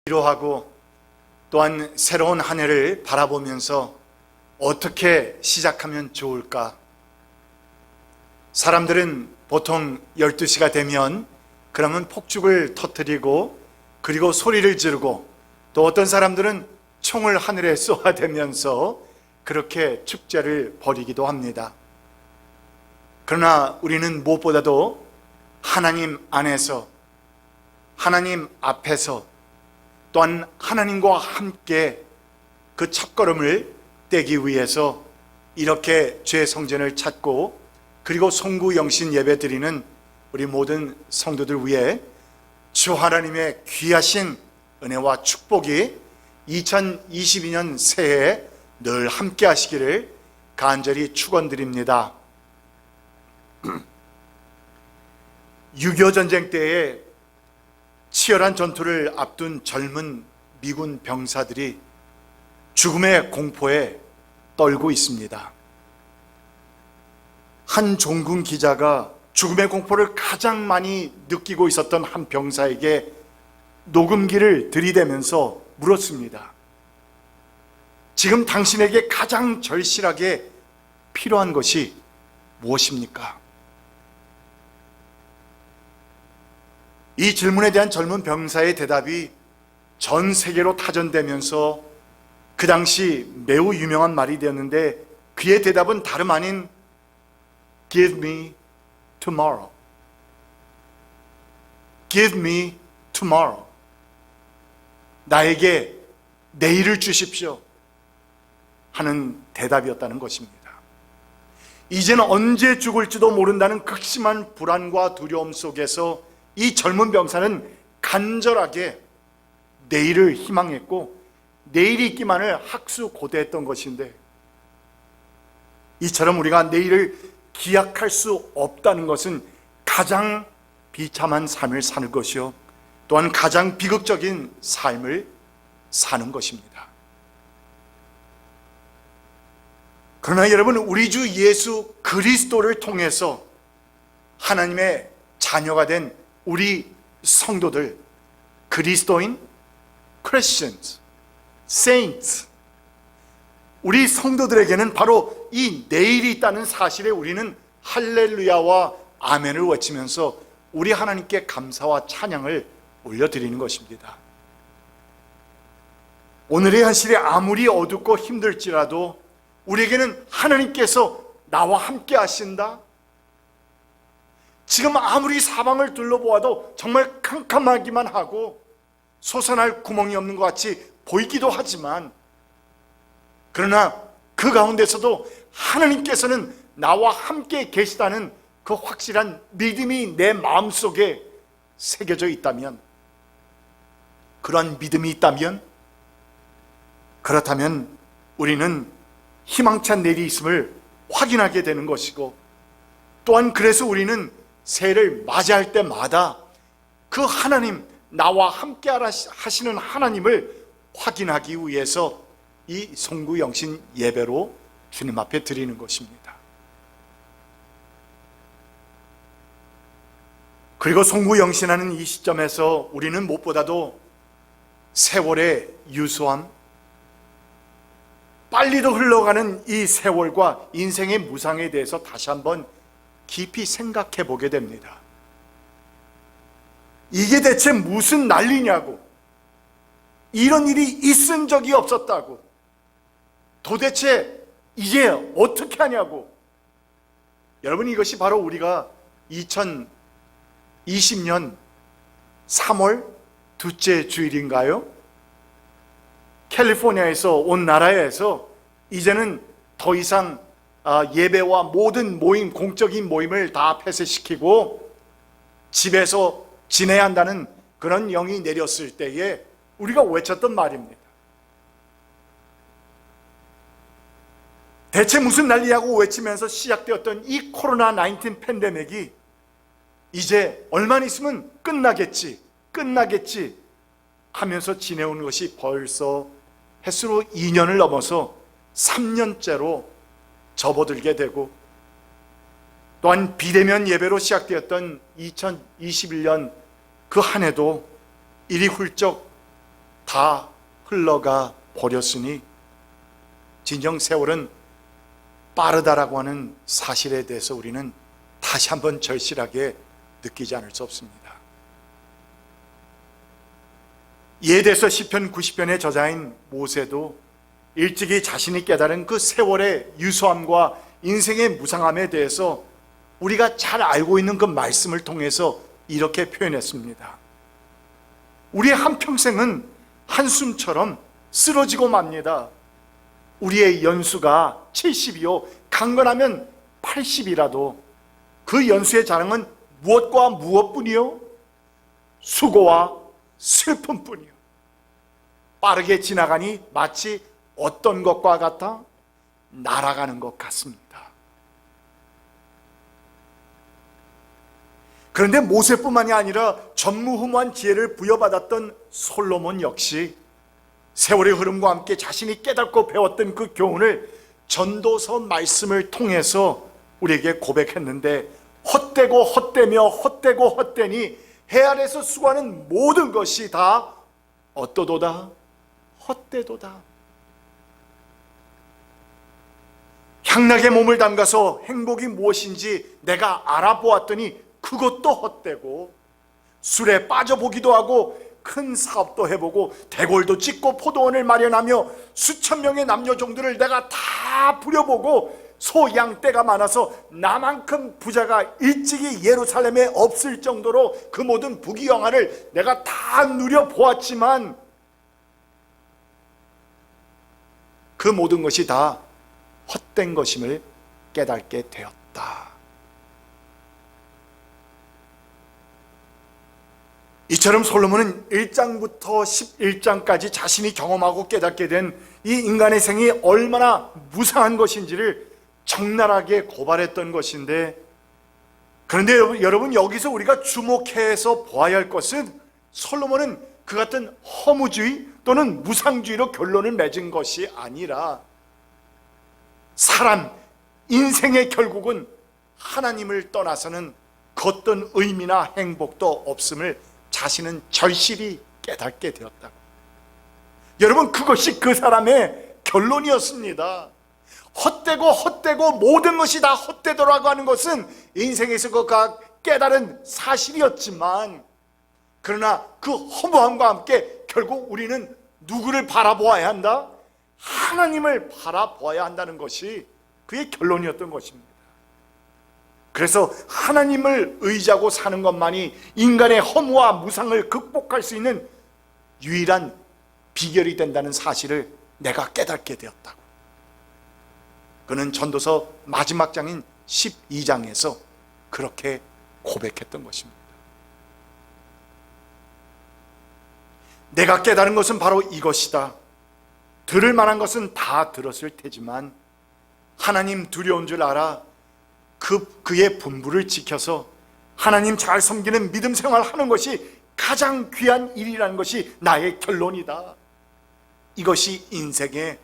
위로하고 또한 새로운 한 해를 바라보면서 어떻게 시작하면 좋을까? 사람들은 보통 12시가 되면 그러면 폭죽을 터뜨리고 그리고 소리를 지르고 또 어떤 사람들은 총을 하늘에 쏘아대면서 그렇게 축제를 벌이기도 합니다. 그러나 우리는 무엇보다도 하나님 안에서, 하나님 앞에서, 또한 하나님과 함께 그 첫걸음을 떼기 위해서 이렇게 죄 성전을 찾고 그리고 송구영신 예배 드리는 우리 모든 성도들 위해 주 하나님의 귀하신 은혜와 축복이 2022년 새해에 늘 함께 하시기를 간절히 축원드립니다. 6.25 전쟁 때에 치열한 전투를 앞둔 젊은 미군 병사들이 죽음의 공포에 떨고 있습니다. 한 종군 기자가 죽음의 공포를 가장 많이 느끼고 있었던 한 병사에게 녹음기를 들이대면서 물었습니다. 지금 당신에게 가장 절실하게 필요한 것이 무엇입니까? 이 질문에 대한 젊은 병사의 대답이 전 세계로 타전되면서 그 당시 매우 유명한 말이 되었는데 그의 대답은 다름 아닌 Give me tomorrow. Give me tomorrow. 나에게 내일을 주십시오 하는 대답이었다는 것입니다. 이제는 언제 죽을지도 모른다는 극심한 불안과 두려움 속에서 이 젊은 병사는 간절하게 내일을 희망했고 내일이 있기만을 학수고대했던 것인데, 이처럼 우리가 내일을 기약할 수 없다는 것은 가장 비참한 삶을 사는 것이요 또한 가장 비극적인 삶을 사는 것입니다. 그러나 여러분, 우리 주 예수 그리스도를 통해서 하나님의 자녀가 된 우리 성도들, 그리스도인, Christians, Saints, 우리 성도들에게는 바로 이 내일이 있다는 사실에 우리는 할렐루야와 아멘을 외치면서 우리 하나님께 감사와 찬양을 올려드리는 것입니다. 오늘의 현실이 아무리 어둡고 힘들지라도 우리에게는 하나님께서 나와 함께 하신다. 지금 아무리 사방을 둘러보아도 정말 캄캄하기만 하고 솟아날 구멍이 없는 것 같이 보이기도 하지만, 그러나 그 가운데서도 하나님께서는 나와 함께 계시다는 그 확실한 믿음이 내 마음속에 새겨져 있다면, 그러한 믿음이 있다면, 그렇다면 우리는 희망찬 내일이 있음을 확인하게 되는 것이고, 또한 그래서 우리는 새해를 맞이할 때마다 그 하나님, 나와 함께 하시는 하나님을 확인하기 위해서 이 송구영신 예배로 주님 앞에 드리는 것입니다. 그리고 송구영신하는 이 시점에서 우리는 무엇보다도 세월의 유수함, 빨리도 흘러가는 이 세월과 인생의 무상에 대해서 다시 한번 깊이 생각해 보게 됩니다. 이게 대체 무슨 난리냐고, 이런 일이 있은 적이 없었다고, 도대체 이제 어떻게 하냐고. 여러분, 이것이 바로 우리가 2020년 3월 둘째 주일인가요? 캘리포니아에서 온 나라에서 이제는 더 이상 예배와 모든 모임, 공적인 모임을 다 폐쇄시키고 집에서 지내야 한다는 그런 영이 내렸을 때에 우리가 외쳤던 말입니다. 대체 무슨 난리냐고 외치면서 시작되었던 이 코로나19 팬데믹이 이제 얼마 있으면 끝나겠지 하면서 지내온 것이 벌써 횟수로 2년을 넘어서 3년째로 접어들게 되고, 또한 비대면 예배로 시작되었던 2021년 그 한 해도 이리 훌쩍 다 흘러가 버렸으니 진정 세월은 빠르다라고 하는 사실에 대해서 우리는 다시 한번 절실하게 느끼지 않을 수 없습니다. 이에 대해서 시편 90편의 저자인 모세도 일찍이 자신이 깨달은 그 세월의 유소함과 인생의 무상함에 대해서 우리가 잘 알고 있는 그 말씀을 통해서 이렇게 표현했습니다. 우리의 한평생은 한숨처럼 쓰러지고 맙니다. 우리의 연수가 70이요 강건하면 80이라도 그 연수의 자랑은 무엇과 무엇뿐이요? 수고와 슬픔뿐이요. 빠르게 지나가니 마치 어떤 것과 같아? 날아가는 것 같습니다. 그런데 모세뿐만이 아니라 전무후무한 지혜를 부여받았던 솔로몬 역시 세월의 흐름과 함께 자신이 깨닫고 배웠던 그 교훈을 전도서 말씀을 통해서 우리에게 고백했는데, 헛되고 헛되며 헛되고 헛되니 해 아래서 수고하는 모든 것이 다 어떠도다? 헛되도다. 향락에 몸을 담가서 행복이 무엇인지 내가 알아보았더니 그것도 헛되고, 술에 빠져보기도 하고 큰 사업도 해보고 대골도 찍고 포도원을 마련하며 수천 명의 남녀종들을 내가 다 부려보고 소, 양, 떼가 많아서 나만큼 부자가 일찍이 예루살렘에 없을 정도로 그 모든 부귀영화를 내가 다 누려보았지만 그 모든 것이 다 헛된 것임을 깨닫게 되었다. 이처럼 솔로몬은 1장부터 11장까지 자신이 경험하고 깨닫게 된 이 인간의 생이 얼마나 무상한 것인지를 적나라하게 고발했던 것인데, 그런데 여러분 여기서 우리가 주목해서 보아야 할 것은 솔로몬은 그 같은 허무주의 또는 무상주의로 결론을 맺은 것이 아니라 사람, 인생의 결국은 하나님을 떠나서는 그 어떤 의미나 행복도 없음을 자신은 절실히 깨닫게 되었다고. 여러분, 그것이 그 사람의 결론이었습니다. 헛되고 모든 것이 다 헛되더라고 하는 것은 인생에서 그가 깨달은 사실이었지만, 그러나 그 허무함과 함께 결국 우리는 누구를 바라보아야 한다? 하나님을 바라보아야 한다는 것이 그의 결론이었던 것입니다. 그래서 하나님을 의지하고 사는 것만이 인간의 허무와 무상을 극복할 수 있는 유일한 비결이 된다는 사실을 내가 깨닫게 되었다고. 그는 전도서 마지막 장인 12장에서 그렇게 고백했던 것입니다. 내가 깨달은 것은 바로 이것이다. 들을 만한 것은 다 들었을 테지만 하나님 두려운 줄 알아 그의 분부를 지켜서 하나님 잘 섬기는 믿음 생활하는 것이 가장 귀한 일이라는 것이 나의 결론이다. 이것이 인생의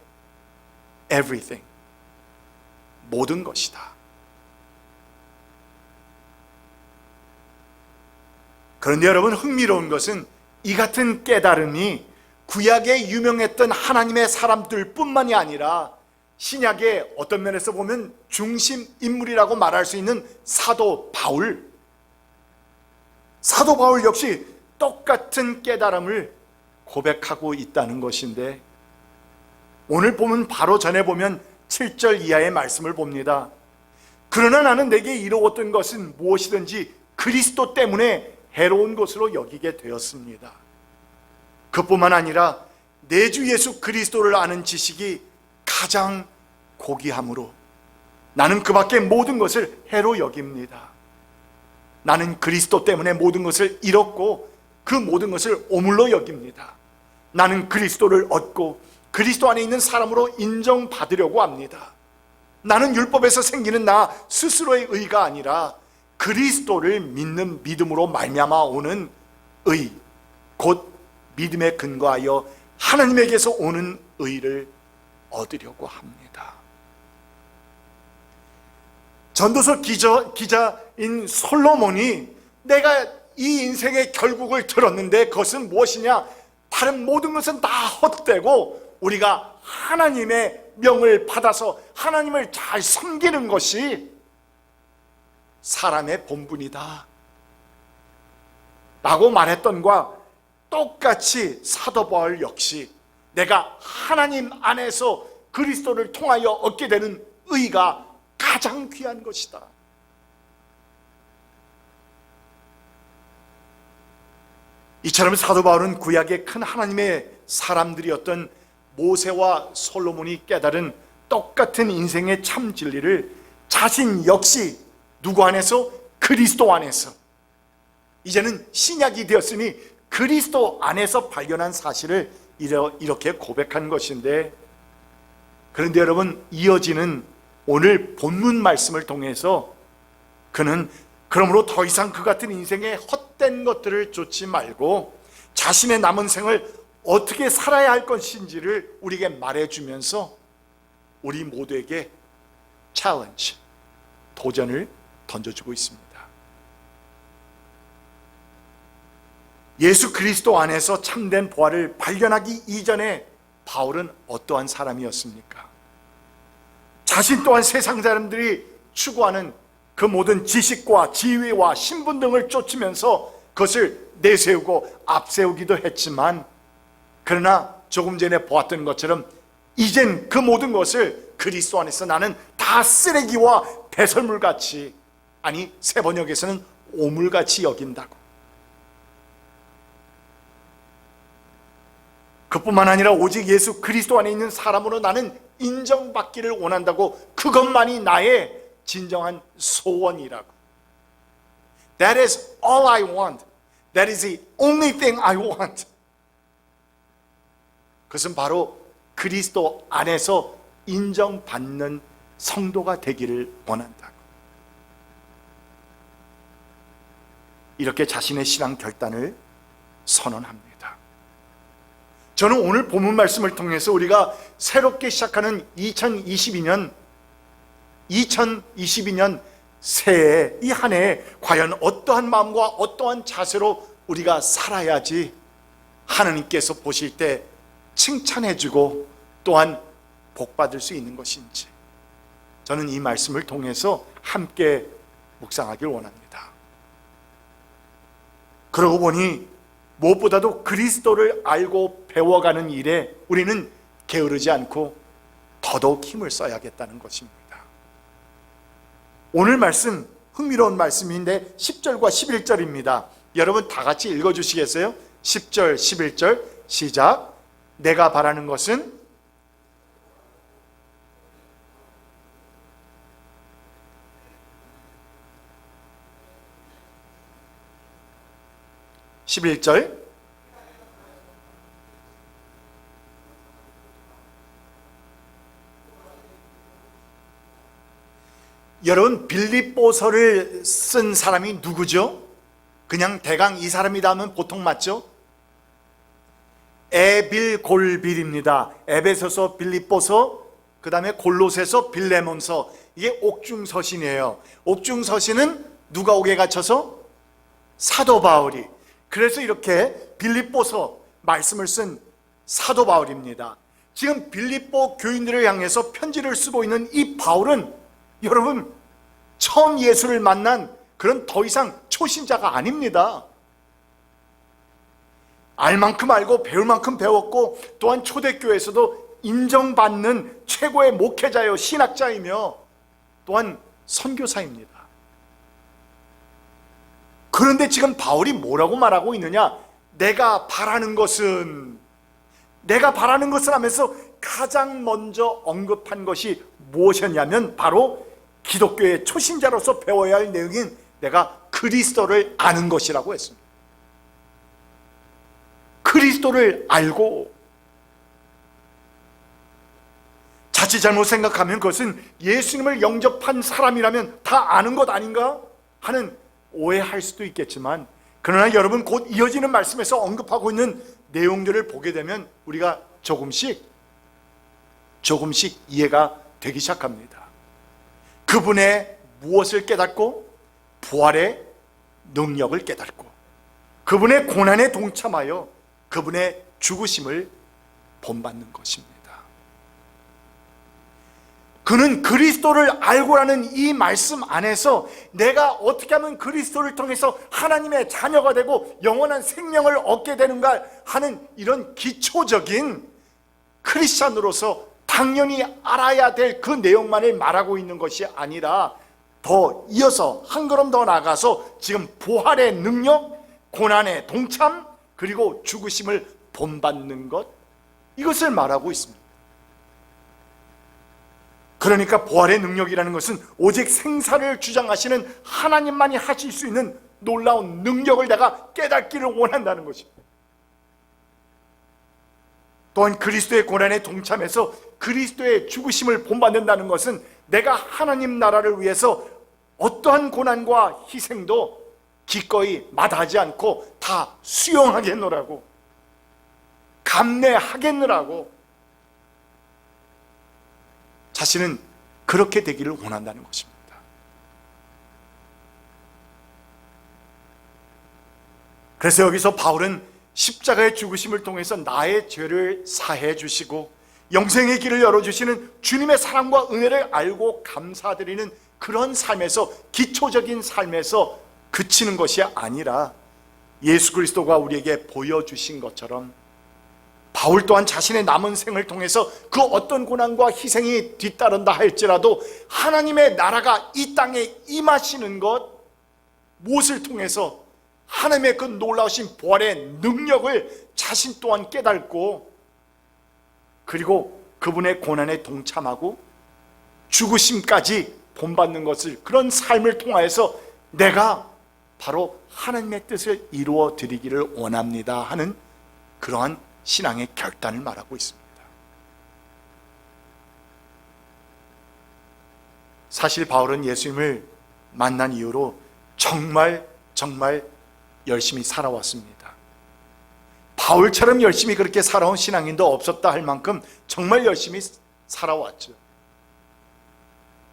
everything, 모든 것이다. 그런데 여러분, 흥미로운 것은 이 같은 깨달음이 구약에 유명했던 하나님의 사람들 뿐만이 아니라 신약의 어떤 면에서 보면 중심 인물이라고 말할 수 있는 사도 바울 역시 똑같은 깨달음을 고백하고 있다는 것인데, 오늘 보면 바로 전에 보면 7절 이하의 말씀을 봅니다. 그러나 나는 내게 이루었던 것은 무엇이든지 그리스도 때문에 해로운 것으로 여기게 되었습니다. 그뿐만 아니라 내 주 예수 그리스도를 아는 지식이 가장 고귀함으로 나는 그 밖의 모든 것을 해로 여깁니다. 나는 그리스도 때문에 모든 것을 잃었고 그 모든 것을 오물로 여깁니다. 나는 그리스도를 얻고 그리스도 안에 있는 사람으로 인정받으려고 합니다. 나는 율법에서 생기는 나 스스로의 의가 아니라 그리스도를 믿는 믿음으로 말미암아 오는 의, 곧 믿음에 근거하여 하나님에게서 오는 의를 얻으려고 합니다. 전도서 기자인 솔로몬이 내가 이 인생의 결국을 들었는데 그것은 무엇이냐? 다른 모든 것은 다 헛되고 우리가 하나님의 명을 받아서 하나님을 잘 섬기는 것이 사람의 본분이다 라고 말했던 것과 똑같이 사도 바울 역시 내가 하나님 안에서 그리스도를 통하여 얻게 되는 의가 가장 귀한 것이다. 이처럼 사도 바울은 구약의 큰 하나님의 사람들이었던 모세와 솔로몬이 깨달은 똑같은 인생의 참 진리를 자신 역시 누구 안에서? 그리스도 안에서, 이제는 신약이 되었으니 그리스도 안에서 발견한 사실을 이렇게 고백한 것인데, 그런데 여러분, 이어지는 오늘 본문 말씀을 통해서 그는 그러므로 더 이상 그 같은 인생의 헛된 것들을 쫓지 말고 자신의 남은 생을 어떻게 살아야 할 것인지를 우리에게 말해주면서 우리 모두에게 챌린지, 도전을 던져주고 있습니다. 예수 그리스도 안에서 참된 부활을 발견하기 이전에 바울은 어떠한 사람이었습니까? 자신 또한 세상 사람들이 추구하는 그 모든 지식과 지위와 신분 등을 쫓으면서 그것을 내세우고 앞세우기도 했지만, 그러나 조금 전에 보았던 것처럼 이젠 그 모든 것을 그리스도 안에서 나는 다 쓰레기와 배설물같이, 아니 새 번역에서는 오물같이 여긴다고. 그뿐만 아니라 오직 예수 그리스도 안에 있는 사람으로 나는 인정받기를 원한다고. 그것만이 나의 진정한 소원이라고. That is all I want. That is the only thing I want. 그것은 바로 그리스도 안에서 인정받는 성도가 되기를 원한다고. 이렇게 자신의 신앙 결단을 선언합니다. 저는 오늘 본문 말씀을 통해서 우리가 새롭게 시작하는 2022년 새해, 이 한 해에 과연 어떠한 마음과 어떠한 자세로 우리가 살아야지 하나님께서 보실 때 칭찬해주고 또한 복받을 수 있는 것인지, 저는 이 말씀을 통해서 함께 묵상하길 원합니다. 그러고 보니 무엇보다도 그리스도를 알고 배워가는 일에 우리는 게으르지 않고 더더욱 힘을 써야겠다는 것입니다. 오늘 말씀 흥미로운 말씀인데 10절과 11절입니다. 여러분 다 같이 읽어주시겠어요? 10절 11절 시작. 내가 바라는 것은 11절 여러분, 빌립보서를 쓴 사람이 누구죠? 그냥 대강 이 사람이다 하면 보통 맞죠? 에빌골빌입니다. 에베소서, 빌립보서, 그 다음에 골로새서, 빌레몬서. 이게 옥중서신이에요. 옥중서신은 누가 옥에 갇혀서? 사도 바울이. 그래서 이렇게 빌립보서 말씀을 쓴 사도 바울입니다. 지금 빌립보 교인들을 향해서 편지를 쓰고 있는 이 바울은 여러분 처음 예수를 만난 그런 더 이상 초신자가 아닙니다. 알 만큼 알고 배울 만큼 배웠고 또한 초대교회에서도 인정받는 최고의 목회자요 신학자이며 또한 선교사입니다. 그런데 지금 바울이 뭐라고 말하고 있느냐? 내가 바라는 것은 하면서 가장 먼저 언급한 것이 무엇이었냐면 바로 기독교의 초신자로서 배워야 할 내용인 내가 그리스도를 아는 것이라고 했습니다. 그리스도를 알고, 자칫 잘못 생각하면 그것은 예수님을 영접한 사람이라면 다 아는 것 아닌가 하는 오해할 수도 있겠지만, 그러나 여러분 곧 이어지는 말씀에서 언급하고 있는 내용들을 보게 되면 우리가 조금씩 이해가 되기 시작합니다. 그분의 무엇을 깨닫고? 부활의 능력을 깨닫고, 그분의 고난에 동참하여 그분의 죽으심을 본받는 것입니다. 그는 그리스도를 알고라는 이 말씀 안에서 내가 어떻게 하면 그리스도를 통해서 하나님의 자녀가 되고 영원한 생명을 얻게 되는가 하는 이런 기초적인 크리스찬으로서 당연히 알아야 될 그 내용만을 말하고 있는 것이 아니라 더 이어서 한 걸음 더 나아가서 지금 부활의 능력, 고난의 동참, 그리고 죽으심을 본받는 것, 이것을 말하고 있습니다. 그러니까 부활의 능력이라는 것은 오직 생사를 주장하시는 하나님만이 하실 수 있는 놀라운 능력을 내가 깨닫기를 원한다는 것입니다. 또한 그리스도의 고난에 동참해서 그리스도의 죽으심을 본받는다는 것은 내가 하나님 나라를 위해서 어떠한 고난과 희생도 기꺼이 마다하지 않고 다 수용하겠노라고, 감내하겠노라고 자신은 그렇게 되기를 원한다는 것입니다. 그래서 여기서 바울은 십자가의 죽으심을 통해서 나의 죄를 사해 주시고 영생의 길을 열어주시는 주님의 사랑과 은혜를 알고 감사드리는 그런 삶에서, 기초적인 삶에서 그치는 것이 아니라 예수 그리스도가 우리에게 보여주신 것처럼 바울 또한 자신의 남은 생을 통해서 그 어떤 고난과 희생이 뒤따른다 할지라도 하나님의 나라가 이 땅에 임하시는 것, 무엇을 통해서 하나님의 그 놀라우신 부활의 능력을 자신 또한 깨닫고, 그리고 그분의 고난에 동참하고 죽으심까지 본받는 것을, 그런 삶을 통하여서 내가 바로 하나님의 뜻을 이루어 드리기를 원합니다 하는 그러한 신앙의 결단을 말하고 있습니다. 사실 바울은 예수님을 만난 이후로 정말 열심히 살아왔습니다. 바울처럼 열심히 그렇게 살아온 신앙인도 없었다 할 만큼 정말 열심히 살아왔죠.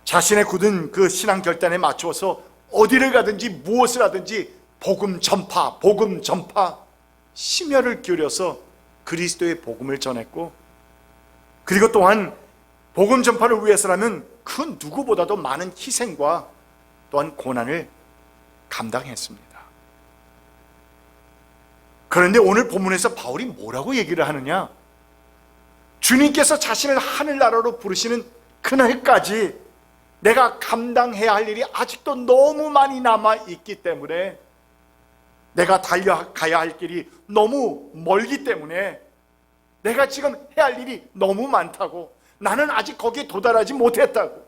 자신의 굳은 그 신앙 결단에 맞추어서 어디를 가든지 무엇을 하든지 복음 전파, 심혈을 기울여서 그리스도의 복음을 전했고, 그리고 또한 복음 전파를 위해서라면 그 누구보다도 많은 희생과 또한 고난을 감당했습니다. 그런데 오늘 본문에서 바울이 뭐라고 얘기를 하느냐? 주님께서 자신을 하늘나라로 부르시는 그날까지 내가 감당해야 할 일이 아직도 너무 많이 남아있기 때문에, 내가 달려가야 할 길이 너무 멀기 때문에, 내가 지금 해야 할 일이 너무 많다고, 나는 아직 거기에 도달하지 못했다고,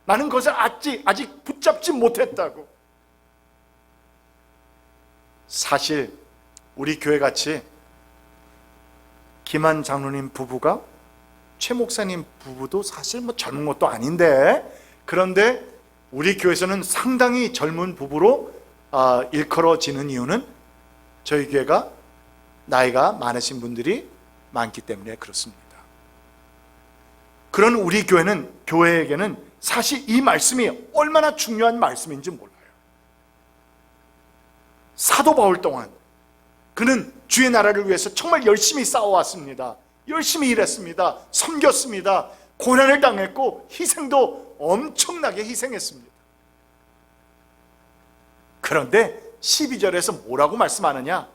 나는 그것을 아직 붙잡지 못했다고. 사실 우리 교회같이 김한 장로님 부부가, 최 목사님 부부도 사실 젊은 것도 아닌데, 그런데 우리 교회에서는 상당히 젊은 부부로 일컬어지는 이유는 저희 교회가 나이가 많으신 분들이 많기 때문에 그렇습니다. 그런 우리 교회에게는 사실 이 말씀이 얼마나 중요한 말씀인지 몰라요. 사도 바울 동안 그는 주의 나라를 위해서 정말 열심히 싸워왔습니다. 열심히 일했습니다. 섬겼습니다. 고난을 당했고 희생도 엄청나게 희생했습니다. 그런데 12절에서 뭐라고 말씀하느냐?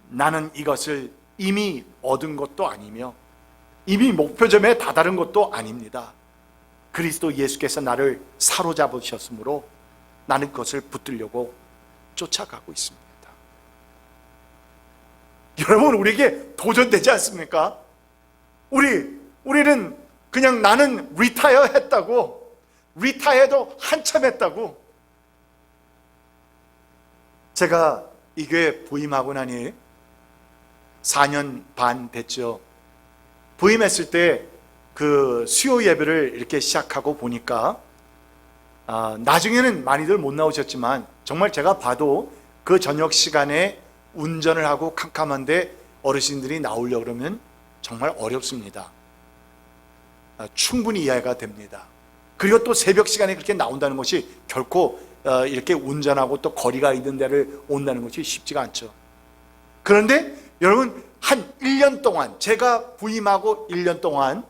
나는 이것을 이미 얻은 것도 아니며 이미 목표점에 다다른 것도 아닙니다. 그리스도 예수께서 나를 사로잡으셨으므로 나는 그것을 붙들려고 쫓아가고 있습니다. 여러분, 우리에게 도전되지 않습니까? 우리는 그냥 나는 리타이어 했다고, 리타이어도 한참 했다고. 제가 이 교회 부임하고 나니 4년 반 됐죠. 부임했을 때 그 수요 예배를 이렇게 시작하고 보니까 나중에는 많이들 못 나오셨지만 정말 제가 봐도 그 저녁 시간에 운전을 하고 캄캄한데 어르신들이 나오려고 그러면 정말 어렵습니다. 충분히 이해가 됩니다. 그리고 또 새벽 시간에 그렇게 나온다는 것이 결코 이렇게 운전하고 또 거리가 있는 데를 온다는 것이 쉽지가 않죠. 그런데 여러분, 한 1년 동안, 제가 부임하고 1년 동안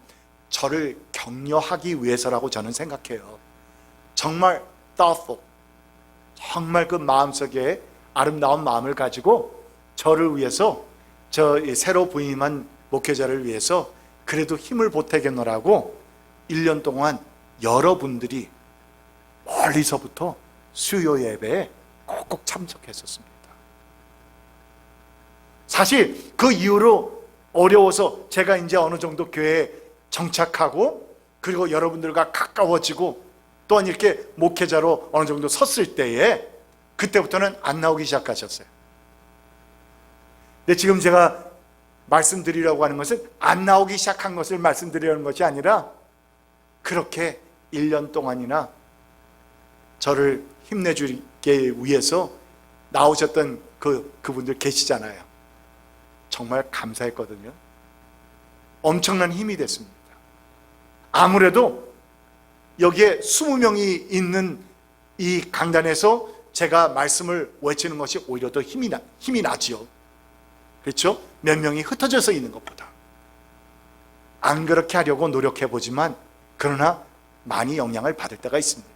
저를 격려하기 위해서라고 저는 생각해요. 정말 thoughtful, 정말 그 마음속에 아름다운 마음을 가지고 저를 위해서, 저 새로 부임한 목회자를 위해서 그래도 힘을 보태겠노라고 1년 동안 여러분들이 멀리서부터 수요 예배에 꼭꼭 참석했었습니다. 사실 그 이후로 어려워서 제가 이제 어느 정도 교회에 정착하고 그리고 여러분들과 가까워지고 또한 이렇게 목회자로 어느 정도 섰을 때에 그때부터는 안 나오기 시작하셨어요. 근데 지금 제가 말씀드리려고 하는 것은 안 나오기 시작한 것을 말씀드리려는 것이 아니라 그렇게 1년 동안이나 저를 힘내주기 위해서 나오셨던 그분들 계시잖아요. 정말 감사했거든요. 엄청난 힘이 됐습니다. 아무래도 여기에 20명이 있는 이 강단에서 제가 말씀을 외치는 것이 오히려 더 힘이 나지요. 그렇죠? 몇 명이 흩어져서 있는 것보다. 안 그렇게 하려고 노력해 보지만 그러나 많이 영향을 받을 때가 있습니다.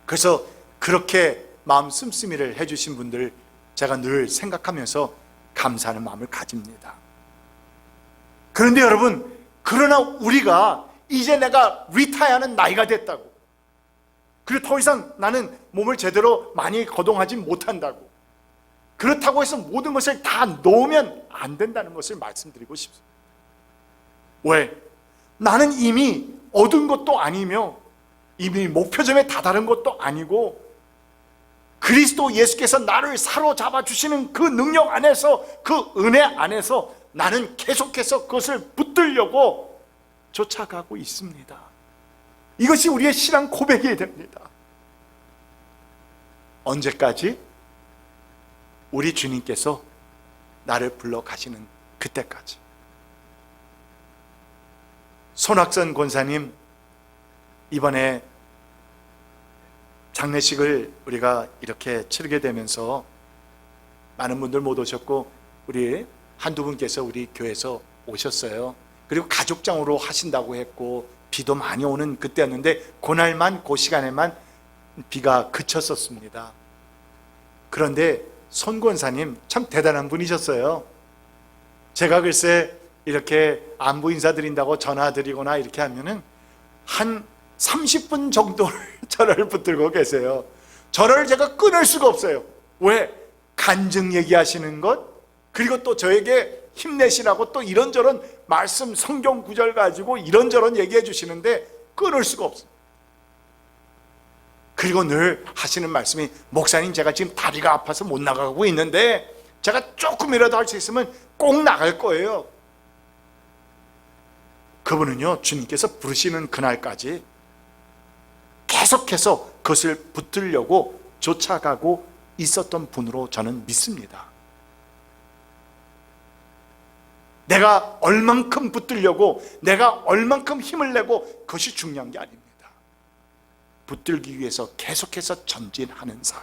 그래서 그렇게 마음 씀씀이를 해주신 분들 제가 늘 생각하면서 감사하는 마음을 가집니다. 그런데 여러분, 그러나 우리가 이제 내가 리타이어하는 나이가 됐다고, 그리고 더 이상 나는 몸을 제대로 많이 거동하지 못한다고, 그렇다고 해서 모든 것을 다 놓으면 안 된다는 것을 말씀드리고 싶습니다. 왜? 나는 이미 얻은 것도 아니며 이미 목표점에 다다른 것도 아니고 그리스도 예수께서 나를 사로잡아 주시는 그 능력 안에서, 그 은혜 안에서 나는 계속해서 그것을 붙들려고 쫓아가고 있습니다. 이것이 우리의 신앙 고백이 됩니다. 언제까지? 우리 주님께서 나를 불러 가시는 그때까지. 손학선 권사님 이번에 장례식을 우리가 이렇게 치르게 되면서 많은 분들 못 오셨고 우리 한두 분께서 우리 교회에서 오셨어요. 그리고 가족장으로 하신다고 했고 비도 많이 오는 그때였는데 그날만, 그 시간에만 비가 그쳤었습니다. 그런데 손 권사님 참 대단한 분이셨어요. 제가 글쎄 이렇게 안부 인사드린다고 전화드리거나 이렇게 하면은 한 30분 정도를 저를 붙들고 계세요. 저를 제가 끊을 수가 없어요. 왜? 간증 얘기하시는 것, 그리고 또 저에게 힘내시라고 또 이런저런 말씀, 성경 구절 가지고 이런저런 얘기해 주시는데 끊을 수가 없어요. 그리고 늘 하시는 말씀이, 목사님 제가 지금 다리가 아파서 못 나가고 있는데 제가 조금이라도 할 수 있으면 꼭 나갈 거예요. 그분은요, 주님께서 부르시는 그날까지 계속해서 그것을 붙들려고 쫓아가고 있었던 분으로 저는 믿습니다. 내가 얼만큼 붙들려고, 내가 얼만큼 힘을 내고, 그것이 중요한 게 아닙니다. 붙들기 위해서 계속해서 전진하는 삶.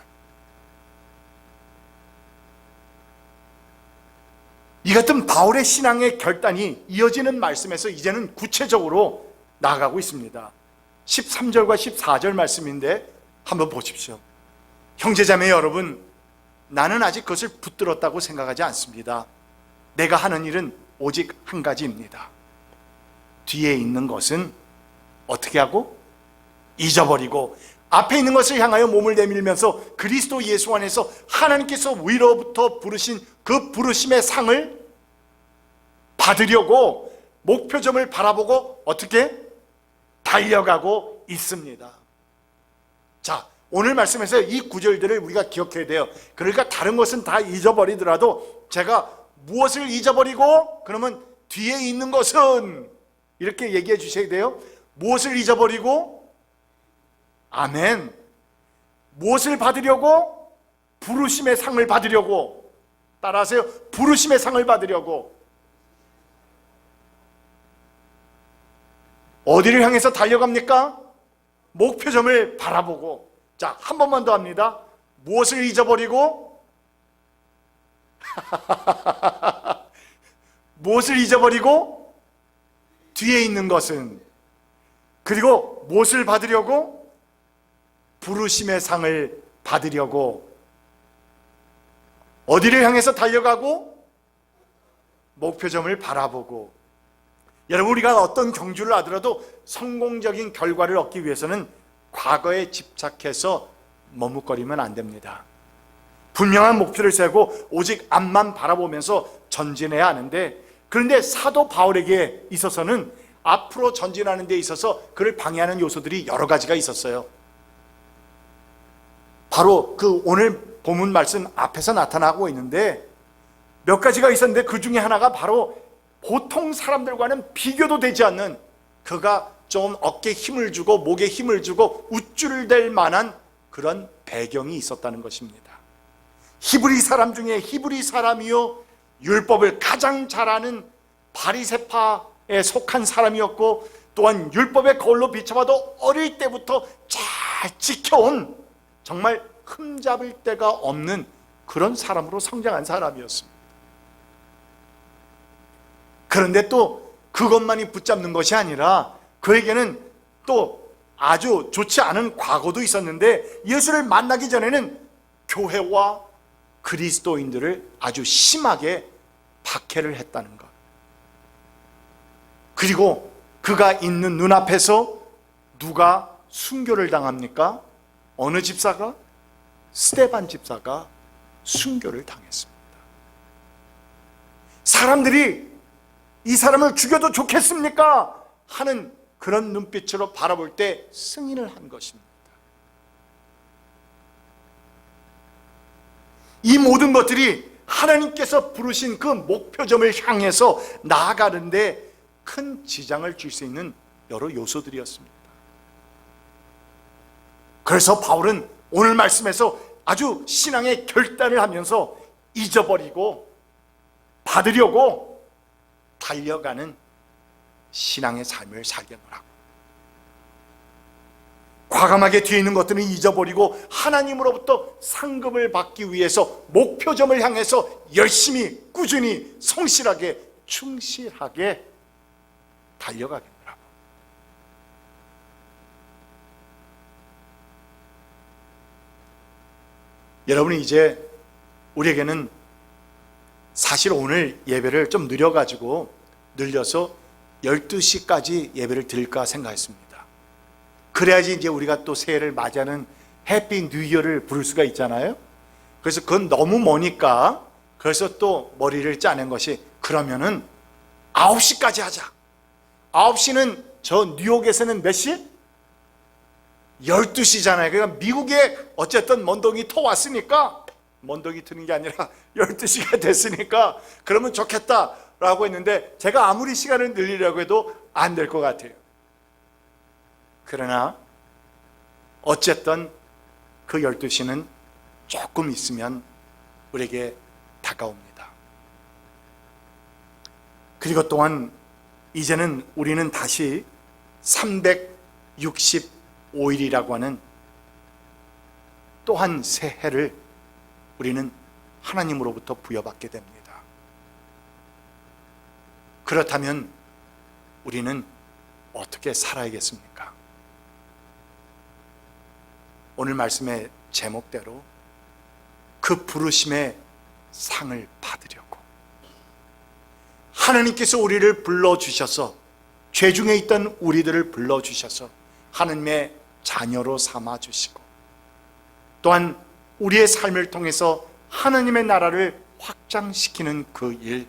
이 같은 바울의 신앙의 결단이 이어지는 말씀에서 이제는 구체적으로 나아가고 있습니다. 13절과 14절 말씀인데 한번 보십시오. 형제자매 여러분, 나는 아직 그것을 붙들었다고 생각하지 않습니다. 내가 하는 일은 오직 한 가지입니다. 뒤에 있는 것은 어떻게 하고? 잊어버리고 앞에 있는 것을 향하여 몸을 내밀면서 그리스도 예수 안에서 하나님께서 위로부터 부르신 그 부르심의 상을 받으려고 목표점을 바라보고 어떻게? 달려가고 있습니다. 자, 오늘 말씀에서 이 구절들을 우리가 기억해야 돼요. 그러니까 다른 것은 다 잊어버리더라도 제가 무엇을 잊어버리고, 그러면 뒤에 있는 것은 이렇게 얘기해 주셔야 돼요. 무엇을 잊어버리고? 아멘. 무엇을 받으려고? 부르심의 상을 받으려고. 따라하세요. 부르심의 상을 받으려고. 어디를 향해서 달려갑니까? 목표점을 바라보고. 자, 한 번만 더 합니다. 무엇을 잊어버리고? 무엇을 잊어버리고? 뒤에 있는 것은. 그리고 무엇을 받으려고? 부르심의 상을 받으려고. 어디를 향해서 달려가고? 목표점을 바라보고. 여러분, 우리가 어떤 경주를 하더라도 성공적인 결과를 얻기 위해서는 과거에 집착해서 머뭇거리면 안 됩니다. 분명한 목표를 세우고 오직 앞만 바라보면서 전진해야 하는데, 그런데 사도 바울에게 있어서는 앞으로 전진하는 데 있어서 그를 방해하는 요소들이 여러 가지가 있었어요. 바로 그 오늘 본문 말씀 앞에서 나타나고 있는데 몇 가지가 있었는데, 그 중에 하나가 바로 보통 사람들과는 비교도 되지 않는, 그가 좀 어깨에 힘을 주고 목에 힘을 주고 우쭐댈 만한 그런 배경이 있었다는 것입니다. 히브리 사람 중에 히브리 사람이요, 율법을 가장 잘 아는 바리새파에 속한 사람이었고, 또한 율법의 거울로 비춰봐도 어릴 때부터 잘 지켜온, 정말 흠잡을 데가 없는 그런 사람으로 성장한 사람이었습니다. 그런데 또 그것만이 붙잡는 것이 아니라 그에게는 또 아주 좋지 않은 과거도 있었는데, 예수를 만나기 전에는 교회와 그리스도인들을 아주 심하게 박해를 했다는 것. 그리고 그가 있는 눈앞에서 누가 순교를 당합니까? 어느 집사가? 스데반 집사가 순교를 당했습니다. 사람들이 이 사람을 죽여도 좋겠습니까? 하는 그런 눈빛으로 바라볼 때 승인을 한 것입니다. 이 모든 것들이 하나님께서 부르신 그 목표점을 향해서 나아가는데 큰 지장을 줄 수 있는 여러 요소들이었습니다. 그래서 바울은 오늘 말씀에서 아주 신앙의 결단을 하면서 잊어버리고 받으려고 달려가는 신앙의 삶을 살게 하라고. 과감하게 뒤에 있는 것들은 잊어버리고 하나님으로부터 상급을 받기 위해서 목표점을 향해서 열심히 꾸준히 성실하게 충실하게 달려가게 하라고. 여러분이 이제 우리에게는 사실 오늘 예배를 좀 늘려서 12시까지 예배를 드릴까 생각했습니다. 그래야지 이제 우리가 또 새해를 맞이하는 해피 뉴 이어를 부를 수가 있잖아요. 그래서 그건 너무 머니까, 그래서 또 머리를 짜낸 것이, 그러면은 9시까지 하자. 9시는 저 뉴욕에서는 몇 시? 12시잖아요. 그러니까 미국에 어쨌든 먼동이 터 왔으니까, 먼동이 트는 게 아니라 12시가 됐으니까 그러면 좋겠다라고 했는데, 제가 아무리 시간을 늘리려고 해도 안 될 것 같아요. 그러나 어쨌든 그 12시는 조금 있으면 우리에게 다가옵니다. 그리고 또한 이제는 우리는 다시 365일이라고 하는 또한 새 해를 우리는 하나님으로부터 부여받게 됩니다. 그렇다면 우리는 어떻게 살아야겠습니까? 오늘 말씀의 제목대로 그 부르심의 상을 받으려고 하나님께서 우리를 불러주셔서, 죄 중에 있던 우리들을 불러주셔서 하나님의 자녀로 삼아주시고, 또한 우리의 삶을 통해서 하나님의 나라를 확장시키는 그 일,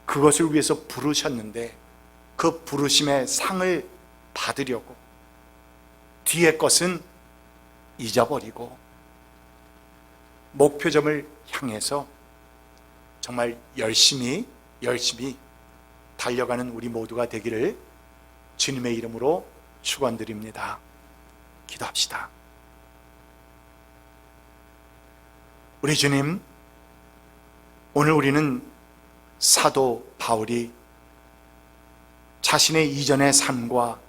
그것을 위해서 부르셨는데 그 부르심의 상을 받으려고 뒤의 것은 잊어버리고 목표점을 향해서 정말 열심히 달려가는 우리 모두가 되기를 주님의 이름으로 축원드립니다. 기도합시다. 우리 주님, 오늘 우리는 사도 바울이 자신의 이전의 삶과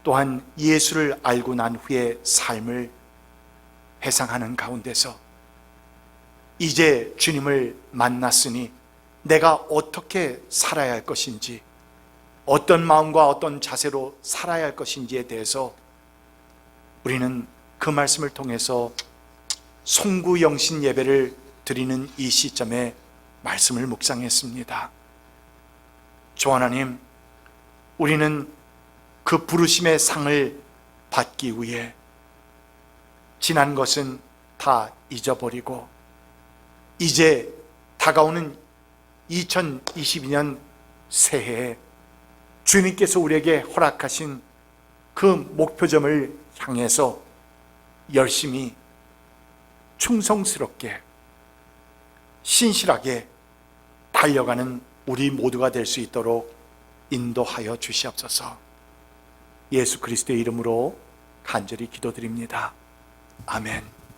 또한 예수를 알고 난 후의 삶을 회상하는 가운데서 이제 주님을 만났으니 내가 어떻게 살아야 할 것인지, 어떤 마음과 어떤 자세로 살아야 할 것인지에 대해서 우리는 그 말씀을 통해서 송구영신 예배를 드리는 이 시점에 말씀을 묵상했습니다. 주 하나님, 우리는 그 부르심의 상을 받기 위해 지난 것은 다 잊어버리고 이제 다가오는 2022년 새해에 주님께서 우리에게 허락하신 그 목표점을 향해서 열심히 충성스럽게 신실하게 달려가는 우리 모두가 될 수 있도록 인도하여 주시옵소서. 예수 그리스도의 이름으로 간절히 기도드립니다. 아멘.